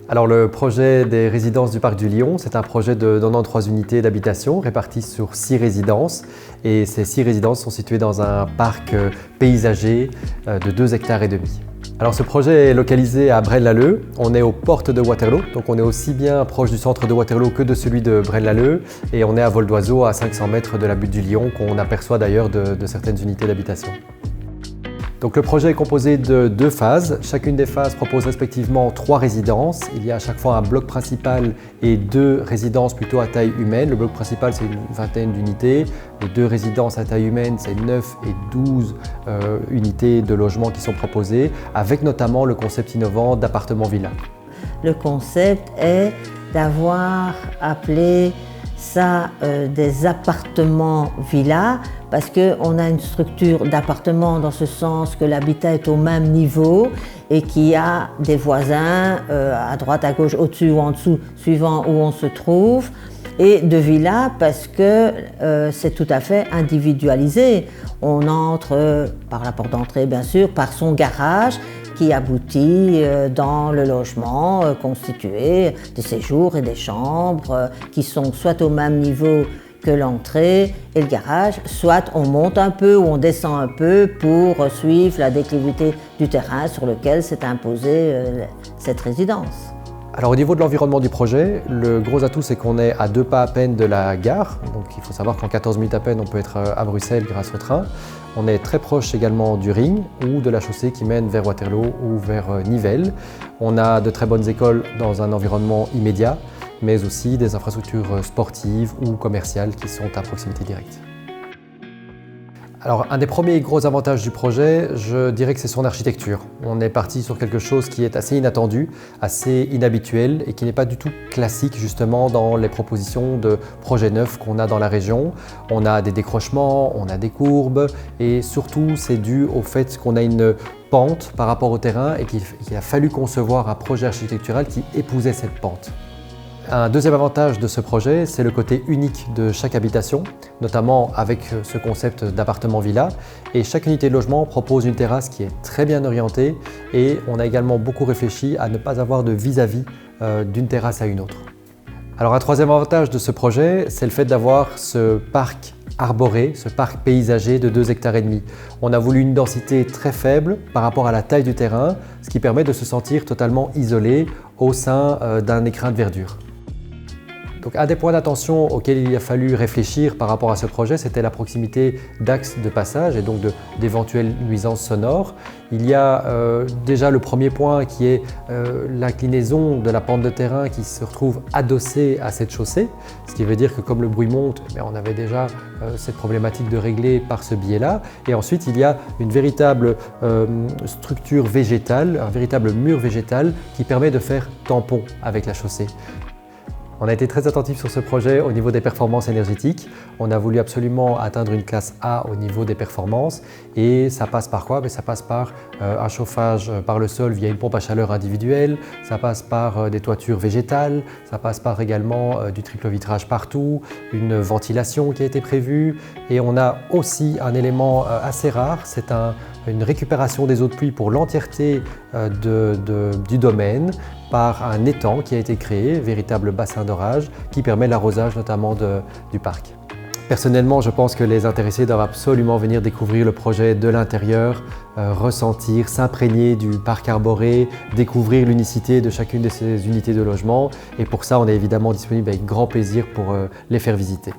Alors le projet des résidences du Parc du Lion, c'est un projet de 93 unités d'habitation réparties sur 6 résidences. Et ces 6 résidences sont situées dans un parc paysager de 2,5 hectares. Alors ce projet est localisé à Braine-l'Alleud. On est aux portes de Waterloo, donc on est aussi bien proche du centre de Waterloo que de celui de Braine-l'Alleud. Et on est à vol d'oiseau à 500 mètres de la butte du Lion, qu'on aperçoit d'ailleurs de certaines unités d'habitation. Donc le projet est composé de 2 phases. Chacune des phases propose respectivement 3 résidences. Il y a à chaque fois un bloc principal et 2 résidences plutôt à taille humaine. Le bloc principal, c'est une vingtaine d'unités. Les 2 résidences à taille humaine, c'est 9 et 12 unités de logement qui sont proposées, avec notamment le concept innovant d'appartement-villa. Le concept est d'avoir appelé ça des appartements-villas parce qu'on a une structure d'appartement dans ce sens que l'habitat est au même niveau et qu'il y a des voisins à droite, à gauche, au-dessus ou en dessous, suivant où on se trouve, et de villas parce que c'est tout à fait individualisé. On entre par la porte d'entrée bien sûr, par son garage qui aboutit dans le logement constitué des séjours et des chambres qui sont soit au même niveau que l'entrée et le garage, soit on monte un peu ou on descend un peu pour suivre la déclivité du terrain sur lequel s'est imposée cette résidence. Alors au niveau de l'environnement du projet, le gros atout c'est qu'on est à 2 pas à peine de la gare. Donc il faut savoir qu'en 14 minutes à peine on peut être à Bruxelles grâce au train. On est très proche également du ring ou de la chaussée qui mène vers Waterloo ou vers Nivelles. On a de très bonnes écoles dans un environnement immédiat, mais aussi des infrastructures sportives ou commerciales qui sont à proximité directe. Alors, un des premiers gros avantages du projet, je dirais que c'est son architecture. On est parti sur quelque chose qui est assez inattendu, assez inhabituel et qui n'est pas du tout classique justement dans les propositions de projets neufs qu'on a dans la région. On a des décrochements, on a des courbes et surtout c'est dû au fait qu'on a une pente par rapport au terrain et qu'il a fallu concevoir un projet architectural qui épousait cette pente. Un deuxième avantage de ce projet, c'est le côté unique de chaque habitation, notamment avec ce concept d'appartement-villa. Et chaque unité de logement propose une terrasse qui est très bien orientée et on a également beaucoup réfléchi à ne pas avoir de vis-à-vis d'une terrasse à une autre. Alors un troisième avantage de ce projet, c'est le fait d'avoir ce parc arboré, ce parc paysager de 2,5 hectares. On a voulu une densité très faible par rapport à la taille du terrain, ce qui permet de se sentir totalement isolé au sein d'un écrin de verdure. Donc, un des points d'attention auxquels il a fallu réfléchir par rapport à ce projet, c'était la proximité d'axes de passage et donc d'éventuelles nuisances sonores. Il y a déjà le premier point qui est l'inclinaison de la pente de terrain qui se retrouve adossée à cette chaussée, ce qui veut dire que comme le bruit monte, on avait déjà cette problématique de régler par ce biais-là. Et ensuite, il y a une véritable structure végétale, un véritable mur végétal qui permet de faire tampon avec la chaussée. On a été très attentif sur ce projet au niveau des performances énergétiques. On a voulu absolument atteindre une classe A au niveau des performances et ça passe par quoi? Ça passe par un chauffage par le sol via une pompe à chaleur individuelle, ça passe par des toitures végétales, ça passe par également du triple vitrage partout, une ventilation qui a été prévue et on a aussi un élément assez rare, c'est une récupération des eaux de pluie pour l'entièreté du domaine par un étang qui a été créé, véritable bassin d'orage, qui permet l'arrosage notamment du parc. Personnellement, je pense que les intéressés doivent absolument venir découvrir le projet de l'intérieur, ressentir, s'imprégner du parc arboré, découvrir l'unicité de chacune de ces unités de logement. Et pour ça, on est évidemment disponible avec grand plaisir pour les faire visiter.